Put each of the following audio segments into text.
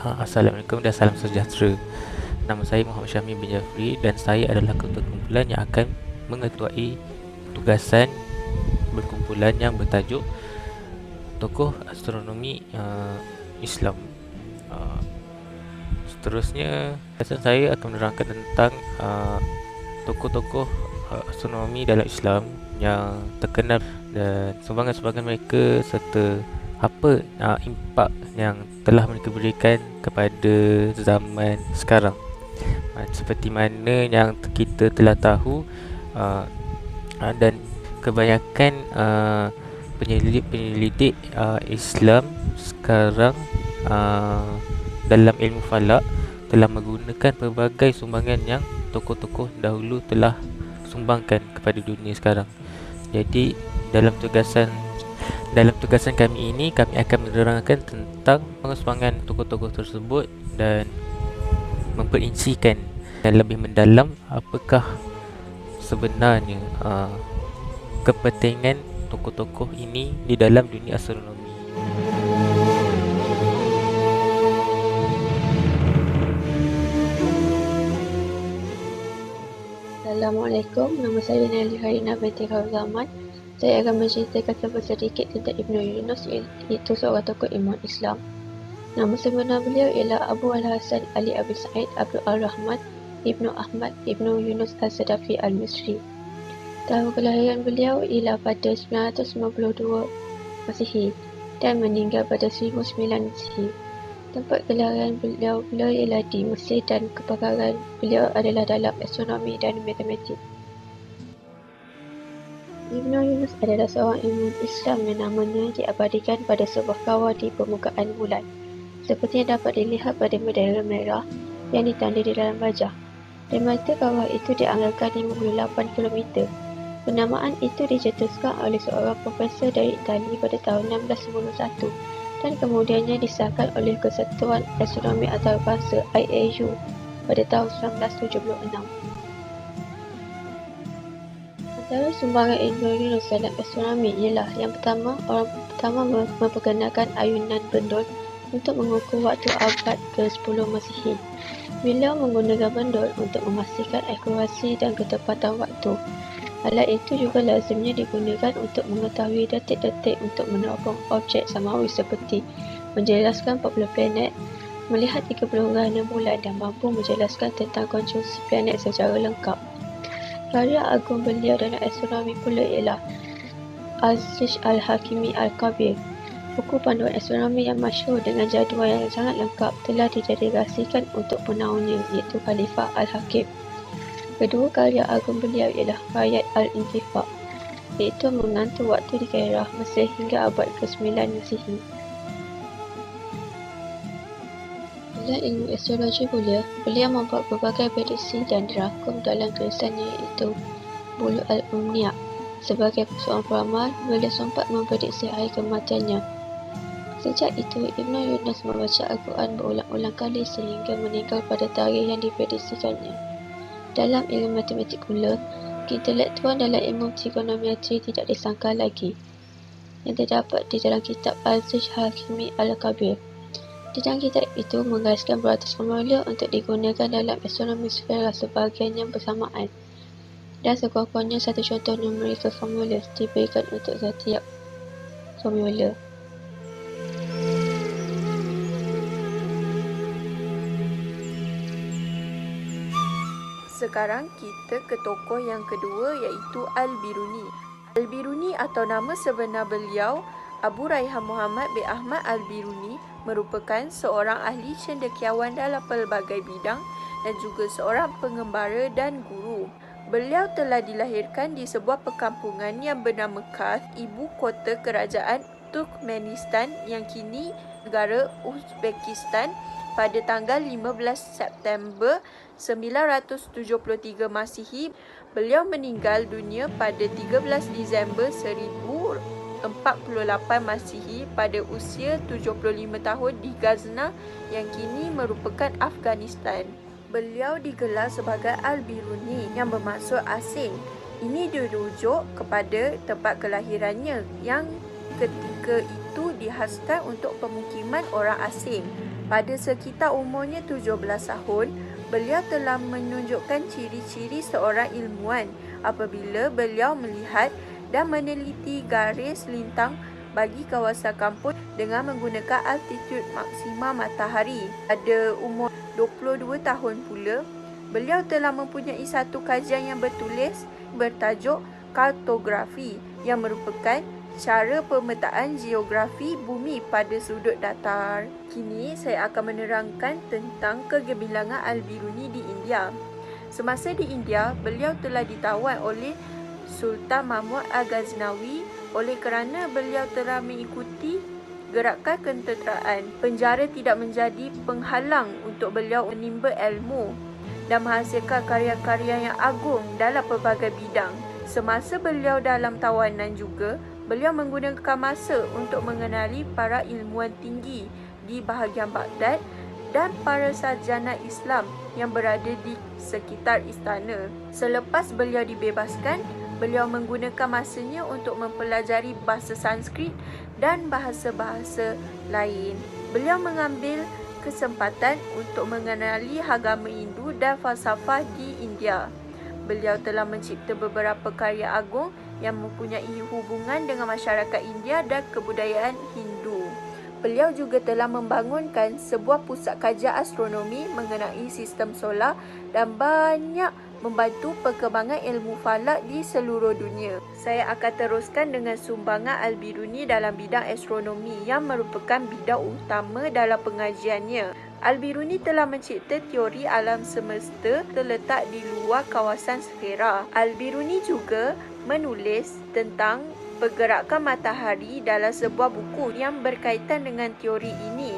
Assalamualaikum dan salam sejahtera. Nama saya Muhammad Syahmi bin Jafri dan saya adalah ketua kumpulan yang akan mengetuai tugasan berkumpulan yang bertajuk Tokoh Astronomi Islam. Seterusnya, tugasan saya akan menerangkan tentang tokoh-tokoh astronomi dalam Islam yang terkenal dan sumbangan-sumbangan mereka serta apa impak yang telah mereka berikan kepada zaman sekarang. Seperti mana yang kita telah tahu, dan kebanyakan penyelidik Islam sekarang dalam ilmu falak telah menggunakan pelbagai sumbangan yang tokoh-tokoh dahulu telah sumbangkan kepada dunia sekarang. Jadi dalam tugasan kami ini, kami akan menerangkan tentang sumbangan tokoh-tokoh tersebut dan memperincikan dan lebih mendalam apakah sebenarnya kepentingan tokoh-tokoh ini di dalam dunia astronomi. Assalamualaikum, nama saya Naili Harina binti Zaman. Saya akan menceritakan sedikit tentang Ibnu Yunus, iaitu seorang tokoh ilmuwan Islam. Nama sebenar beliau ialah Abu Al-Hasan Ali Abi Sa'id Abdul Ar-Rahman Ibnu Ahmad Ibnu Yunus Al-Sadafi Al-Misri. Tahun kelahiran beliau ialah pada 992 Masihi dan meninggal pada 1009 Masihi. Tempat kelahiran beliau ialah di Mesir dan kepakaran beliau adalah dalam astronomi dan matematik. Ibnu Yunus adalah seorang ilmuwan Islam yang namanya diabadikan pada sebuah kawah di permukaan bulan, seperti yang dapat dilihat pada bendera merah yang ditanda di dalam wajah. Diameter kawah itu dianggarkan 58 km. Penamaan itu dicetuskan oleh seorang profesor dari Itali pada tahun 1691 dan kemudiannya disahkan oleh Kesatuan Astronomi Antarabangsa IAU pada tahun 1976. Antara sumbangan Ibnu Yunus dalam astronomi ialah yang pertama, orang pertama memperkenalkan ayunan bendul untuk mengukur waktu abad ke-10 Masihi. Beliau menggunakan bendul untuk memastikan akurasi dan ketepatan waktu. Alat itu juga lazimnya digunakan untuk mengetahui detik-detik untuk meneropong objek samawi seperti menjelaskan 40 planet, melihat 30 gerhana bulan dan mampu menjelaskan tentang konjungsi planet secara lengkap. Karya agung beliau dalam astronomi pula ialah Az-Zajj Al-Hakimi Al-Kabir. Buku panduan astronomi yang masyhur dengan jadual yang sangat lengkap telah didedikasikan untuk penaungnya, iaitu Khalifah Al-Hakim. Kedua karya agung beliau ialah Rayat Al-Intifaq, iaitu mengatur waktu di Kairah, Mesir hingga abad ke-9 Masihi. Dalam ilmu astrologi pula, beliau membuat berbagai prediksi dan dirangkum dalam tulisannya iaitu Bulu Al-Umniya. Sebagai seorang peramal, beliau sempat memprediksi hari kematiannya. Sejak itu, Ibnu Yunus membaca Al-Quran berulang-ulang kali sehingga meninggal pada tarikh yang diprediksikannya. Dalam ilmu matematik pula, intelektual dalam ilmu trigonometri tidak disangka lagi, yang terdapat di dalam kitab Az-Zajj Al-Hakimi Al-Kabir. Di dalam kitab itu menggariskan beratus formula untuk digunakan dalam astronomi sfera sebahagiannya bersamaan, dan sekurang-kurangnya satu contoh numerical formula diberikan untuk setiap formula. Sekarang kita ke tokoh yang kedua, iaitu Al-Biruni. Al-Biruni atau nama sebenar beliau Abu Raihan Muhammad bin Ahmad Al-Biruni merupakan seorang ahli cendekiawan dalam pelbagai bidang dan juga seorang pengembara dan guru. Beliau telah dilahirkan di sebuah perkampungan yang bernama Kars, ibu kota kerajaan Turkmenistan yang kini negara Uzbekistan, pada tanggal 15 September 973 Masihi. Beliau meninggal dunia pada 13 Disember 1048 Masihi pada usia 75 tahun di Ghazna yang kini merupakan Afghanistan. Beliau digelar sebagai Al-Biruni yang bermaksud asing. Ini dirujuk kepada tempat kelahirannya yang ketika itu dihaskan untuk pemukiman orang asing. Pada sekitar umurnya 17 tahun, beliau telah menunjukkan ciri-ciri seorang ilmuwan apabila beliau melihat dan meneliti garis lintang bagi kawasan kampus dengan menggunakan altitude maksima matahari. Pada umur 22 tahun pula, beliau telah mempunyai satu kajian yang bertulis bertajuk kartografi yang merupakan cara pemetaan geografi bumi pada sudut datar. Kini saya akan menerangkan tentang kegemilangan Al-Biruni di India. Semasa di India, beliau telah ditawan oleh Sultan Mahmud Al-Ghaznawi oleh kerana beliau telah mengikuti gerakan ketenteraan. Penjara tidak menjadi penghalang untuk beliau menimba ilmu dan menghasilkan karya-karya yang agung dalam pelbagai bidang. Semasa beliau dalam tawanan juga, beliau menggunakan masa untuk mengenali para ilmuwan tinggi di bahagian Baghdad dan para sarjana Islam yang berada di sekitar istana. Selepas beliau dibebaskan, beliau menggunakan masanya untuk mempelajari bahasa Sanskrit dan bahasa-bahasa lain. Beliau mengambil kesempatan untuk mengenali agama Hindu dan falsafah di India. Beliau telah mencipta beberapa karya agung yang mempunyai hubungan dengan masyarakat India dan kebudayaan Hindu. Beliau juga telah membangunkan sebuah pusat kajian astronomi mengenai sistem solar dan banyak membantu perkembangan ilmu falak di seluruh dunia. Saya akan teruskan dengan sumbangan Al-Biruni dalam bidang astronomi yang merupakan bidang utama dalam pengajiannya. Al-Biruni telah mencipta teori alam semesta terletak di luar kawasan sfera. Al-Biruni juga menulis tentang pergerakan matahari dalam sebuah buku yang berkaitan dengan teori ini.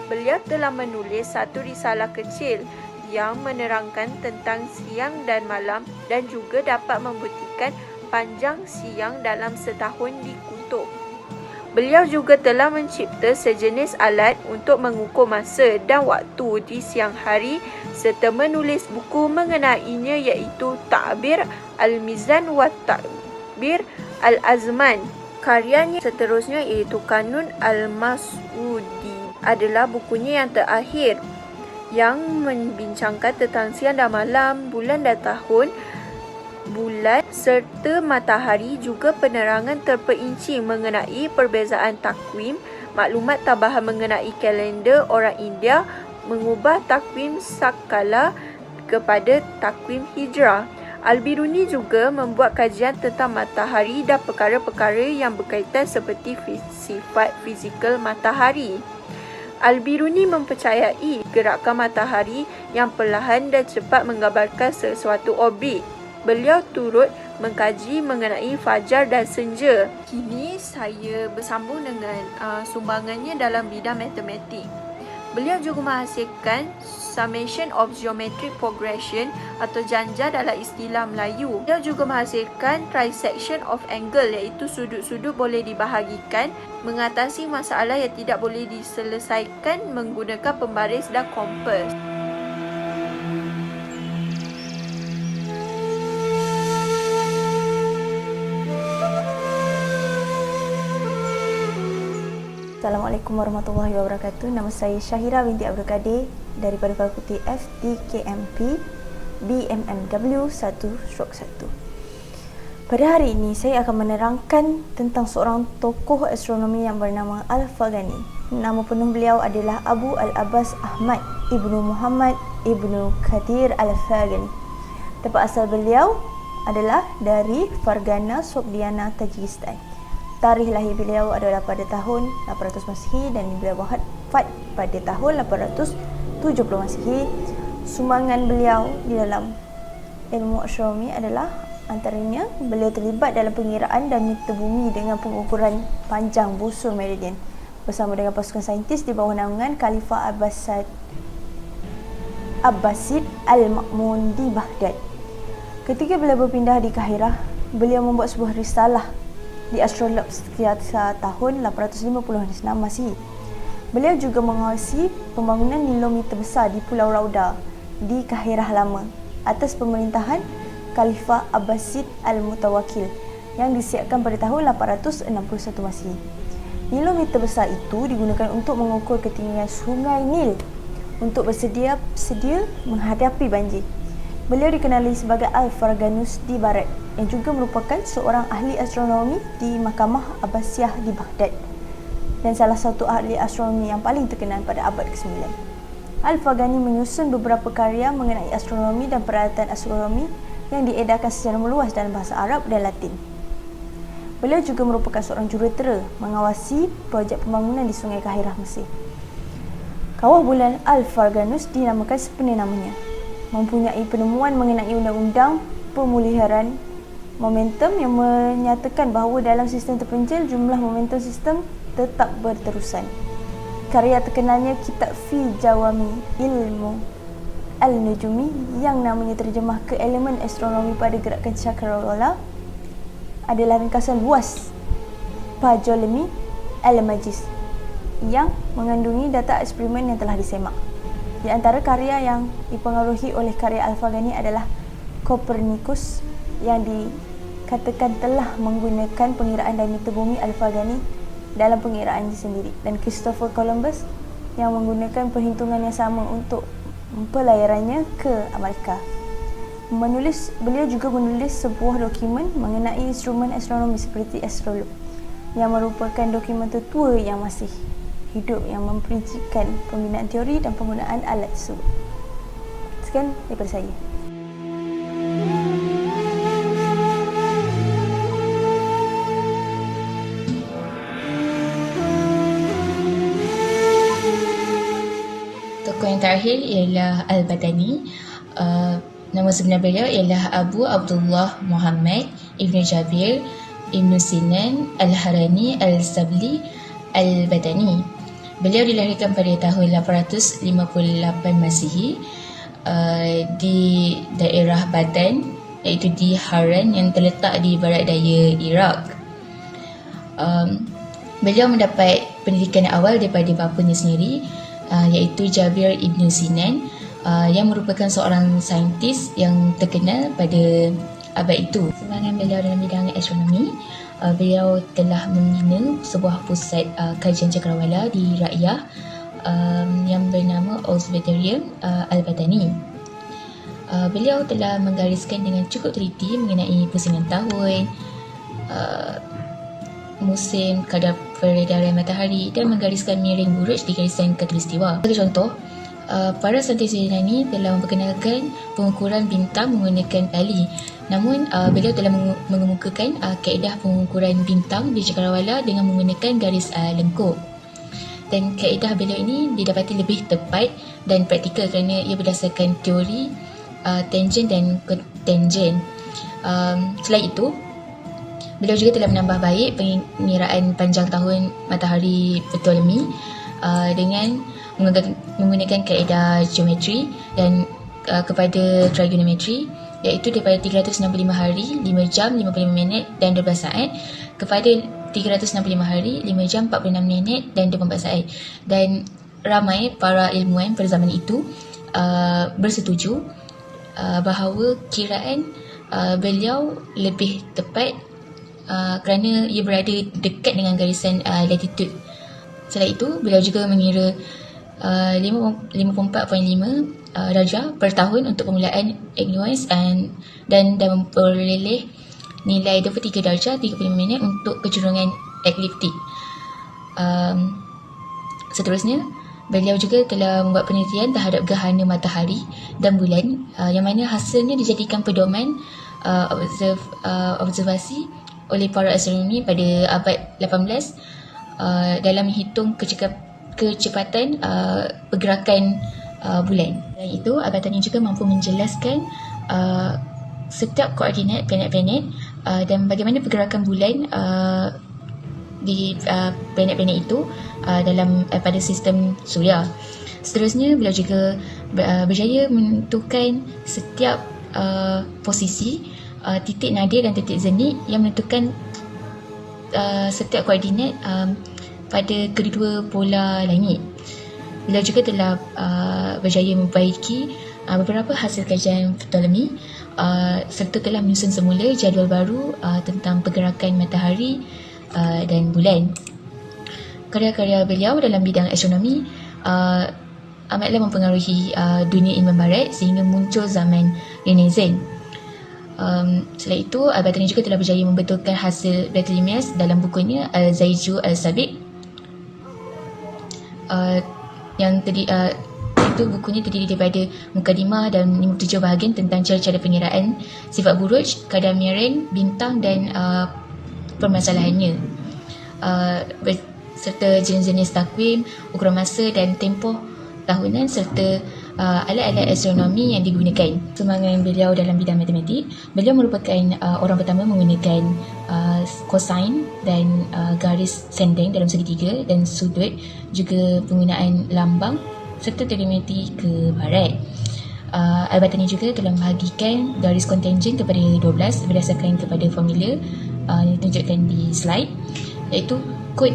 Beliau telah menulis satu risalah kecil yang menerangkan tentang siang dan malam dan juga dapat membuktikan panjang siang dalam setahun di kutub. Beliau juga telah mencipta sejenis alat untuk mengukur masa dan waktu di siang hari serta menulis buku mengenainya iaitu Ta'bir Al-Mizan wa Ta'bir Al-Azman. Karyanya seterusnya iaitu Kanun Al-Mas'udi adalah bukunya yang terakhir yang membincangkan tentang siang dan malam, bulan dan tahun, bulan serta matahari, juga penerangan terperinci mengenai perbezaan takwim, maklumat tambahan mengenai kalender orang India, mengubah takwim Sakala kepada takwim Hijrah. Al-Biruni juga membuat kajian tentang matahari dan perkara-perkara yang berkaitan seperti sifat fizikal matahari. Al-Biruni mempercayai gerakan matahari yang perlahan dan cepat menggambarkan sesuatu orbit. Beliau turut mengkaji mengenai fajar dan senja. Kini saya bersambung dengan sumbangannya dalam bidang matematik. Beliau juga menghasilkan summation of geometric progression atau janja dalam istilah Melayu. Beliau juga menghasilkan trisection of angle iaitu sudut-sudut boleh dibahagikan, mengatasi masalah yang tidak boleh diselesaikan menggunakan pembaris dan kompas. Assalamualaikum warahmatullahi wabarakatuh. Nama saya Syahira binti Abdul Kadir daripada Fakulti FDKMP BMMW 1/1. Pada hari ini saya akan menerangkan tentang seorang tokoh astronomi yang bernama Al-Faghani. Nama penuh beliau adalah Abu Al-Abbas Ahmad Ibnu Muhammad Ibnu Qadir Al-Faghani. Tempat asal beliau adalah dari Fargana Sogdiana, Tajikistan. Tarikh lahir beliau adalah pada tahun 800 Masihi dan beliau wafat pada tahun 870 Masihi. Sumbangan beliau di dalam ilmu astronomi adalah antaranya beliau terlibat dalam pengiraan dan meter bumi dengan pengukuran panjang busur meridian bersama dengan pasukan saintis di bawah naungan Khalifah Abbasid Al-Ma'mun di Baghdad. Ketika beliau berpindah di Kahirah, beliau membuat sebuah risalah di astrolab sekitar tahun 856 Masihi. Beliau juga mengawasi pembangunan nilometer besar di Pulau Rauda di Kahirah Lama atas pemerintahan Khalifah Abbasid Al-Mutawakkil yang disiapkan pada tahun 861 Masihi. Kilometer besar itu digunakan untuk mengukur ketinggian Sungai Nil untuk sedia menghadapi banjir. Beliau dikenali sebagai Al-Farganus di Barat yang juga merupakan seorang ahli astronomi di Mahkamah Abbasiyah di Baghdad dan salah satu ahli astronomi yang paling terkenal pada abad ke-9. Al-Fargani menyusun beberapa karya mengenai astronomi dan peralatan astronomi yang diedarkan secara meluas dalam bahasa Arab dan Latin. Beliau juga merupakan seorang jurutera mengawasi projek pembangunan di Sungai Kahirah, Mesir. Kawah bulan Al-Farganus dinamakan sepenuh namanya. Mempunyai penemuan mengenai undang-undang pemulihan momentum yang menyatakan bahawa dalam sistem terpencil jumlah momentum sistem tetap berterusan. Karya terkenalnya Kitab Fi Jawami Ilmu Al-Nujumi yang namanya terjemah ke elemen astronomi pada gerakan Cakrawala adalah ringkasan luas Ptolemy Al-Majis yang mengandungi data eksperimen yang telah disemak. Di antara karya yang dipengaruhi oleh karya Al-Fargani adalah Copernicus yang dikatakan telah menggunakan pengiraan diameter bumi Al-Fargani dalam pengiraannya sendiri, dan Christopher Columbus yang menggunakan perhitungan yang sama untuk pelayarannya ke Amerika. Beliau juga menulis sebuah dokumen mengenai instrumen astronomi seperti astrolog yang merupakan dokumen tertua yang masih hidup yang memperincikan pembinaan teori dan penggunaan alat tersebut. Sekian daripada saya. Tokoh yang terakhir ialah Al-Badani. Nama sebenar beliau ialah Abu Abdullah Muhammad Ibn Jabir Ibn Sinan Al-Harani Al-Sabli Al-Badani. Beliau dilahirkan pada tahun 858 Masihi di daerah Badan, iaitu di Haran yang terletak di barat daya Iraq. Beliau mendapat pendidikan awal daripada bapanya sendiri, iaitu Jabir Ibn Sinan, yang merupakan seorang saintis yang terkenal pada abad itu. Sumbangan beliau dalam bidang astronomi, beliau telah membina sebuah pusat kajian cakrawala di Raqyah yang bernama Observatorium Al-Badani. Beliau telah menggariskan dengan cukup teliti mengenai pusingan tahun, musim, kadar peredaran matahari dan menggariskan miring buruj di garisan khatulistiwa. Sebagai contoh, para saintis Yunani telah memperkenalkan pengukuran bintang menggunakan tali. Namun, beliau telah mengemukakan kaedah pengukuran bintang di cakrawala dengan menggunakan garis lengkung. Dan kaedah beliau ini didapati lebih tepat dan praktikal kerana ia berdasarkan teori tangent dan cotangent. Selain itu, beliau juga telah menambah baik pengiraan panjang tahun matahari Ptolemy dengan menggunakan kaedah geometri dan kepada trigonometri, iaitu daripada 365 hari, 5 jam, 55 minit dan 12 saat kepada 365 hari, 5 jam, 46 minit dan 24 saat. Dan ramai para ilmuwan pada zaman itu bersetuju bahawa kiraan beliau lebih tepat kerana ia berada dekat dengan garisan latitude. Selain itu, beliau juga mengira 54.5 darjah per tahun untuk permulaan equinox dan memperoleh nilai 23 darjah 35 minit untuk kecenderungan ekliptik. Seterusnya, beliau juga telah membuat penelitian terhadap gerhana matahari dan bulan yang mana hasilnya dijadikan pedoman observasi oleh para astronomi pada abad 18 dalam menghitung kecepatan pergerakan bulan. Dan itu, Al-Badani juga mampu menjelaskan setiap koordinat planet-planet dan bagaimana pergerakan bulan di planet-planet itu pada sistem suria. Seterusnya, beliau juga berjaya menentukan setiap posisi titik nadir dan titik zenit yang menentukan setiap koordinat pada kedua pola langit. Beliau juga telah berjaya memperbaiki beberapa hasil kajian Ptolemy serta telah menyusun semula jadual baru tentang pergerakan matahari dan bulan. Karya-karya beliau dalam bidang astronomi amatlah mempengaruhi dunia ilmu barat sehingga muncul zaman Renaissance. Selain itu, Al-Battani juga telah berjaya membetulkan hasil Bartholomeus dalam bukunya Al-Zaiju Al-Sabiq, yang itu bukunya terdiri daripada mukadimah dan 57 bahagian tentang cara-cara pengiraan sifat buruj, kadar miring, bintang dan permasalahannya, serta jenis-jenis takwim, ukuran masa dan tempoh tahunan serta alat-alat astronomi yang digunakan. Semangat beliau dalam bidang matematik, beliau merupakan orang pertama menggunakan cosine dan garis sendeng dalam segitiga dan sudut, juga penggunaan lambang serta trigonometri ke barat. Al-Battani juga telah membahagikan garis kontangen kepada 12 berdasarkan kepada formula yang ditunjukkan di slide, iaitu kod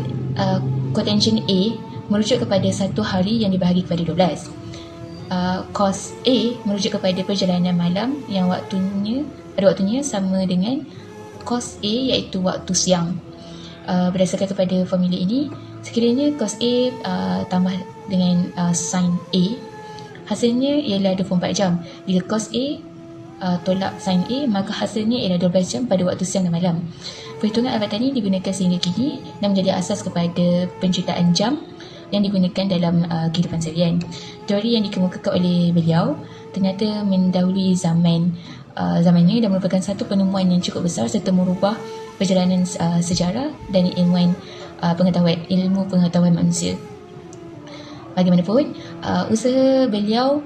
kontangen A merujuk kepada satu hari yang dibahagi kepada 12. Cos A merujuk kepada perjalanan malam yang waktunya sama dengan cos A, iaitu waktu siang. Berdasarkan kepada formula ini, sekiranya cos A tambah dengan sin A, hasilnya ialah 24 jam. Bila cos A tolak sin A, maka hasilnya ialah 12 jam pada waktu siang dan malam. Perhitungan Al-Battani digunakan sehingga kini dan menjadi asas kepada penceritaan jam yang digunakan dalam kehidupan seharian. Teori yang dikemukakan oleh beliau ternyata mendahului zamannya dan merupakan satu penemuan yang cukup besar serta merubah perjalanan sejarah dan ilmu pengetahuan manusia. Bagaimanapun, usaha beliau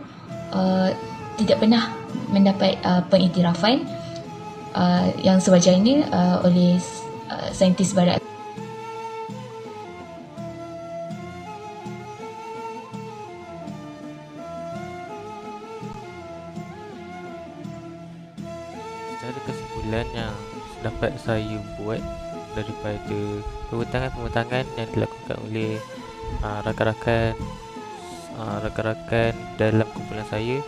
tidak pernah mendapat pengiktirafan yang sewajarnya oleh saintis barat. Secara kesimpulan yang dapat saya buat daripada pembentangan yang dilakukan oleh rakan-rakan dalam kumpulan saya,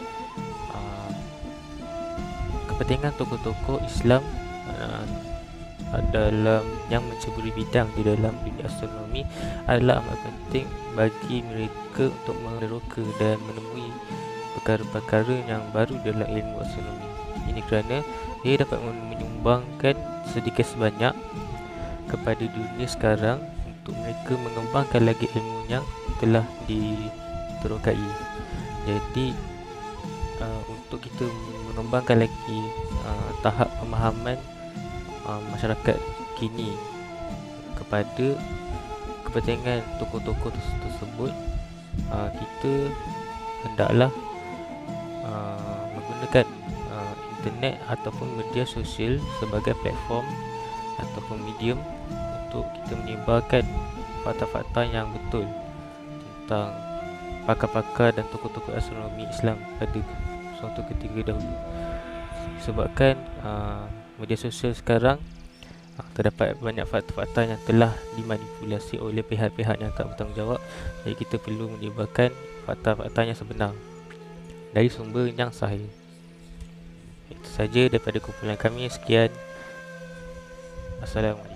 kepentingan tokoh-tokoh Islam dalam yang menceburi bidang di dalam dunia astronomi adalah amat penting bagi mereka untuk meneroka dan menemui perkara-perkara yang baru dalam ilmu astronomi. Ini kerana ia dapat menyumbangkan sedikit sebanyak kepada dunia sekarang untuk mereka mengembangkan lagi ilmu yang telah diterokai. Jadi untuk kita mengembangkan lagi tahap pemahaman masyarakat kini kepada kepentingan tokoh-tokoh tersebut, kita hendaklah menggunakan internet ataupun media sosial sebagai platform ataupun medium untuk kita menyebarkan fakta-fakta yang betul tentang pakar-pakar dan tokoh-tokoh astronomi Islam pada suatu ketika dahulu. Sebabkan media sosial sekarang terdapat banyak fakta-fakta yang telah dimanipulasi oleh pihak-pihak yang tak bertanggungjawab. Jadi kita perlu menyebarkan fakta-fakta yang sebenar dari sumber yang sahih. Itu saja daripada kumpulan kami. Sekian. Assalamualaikum.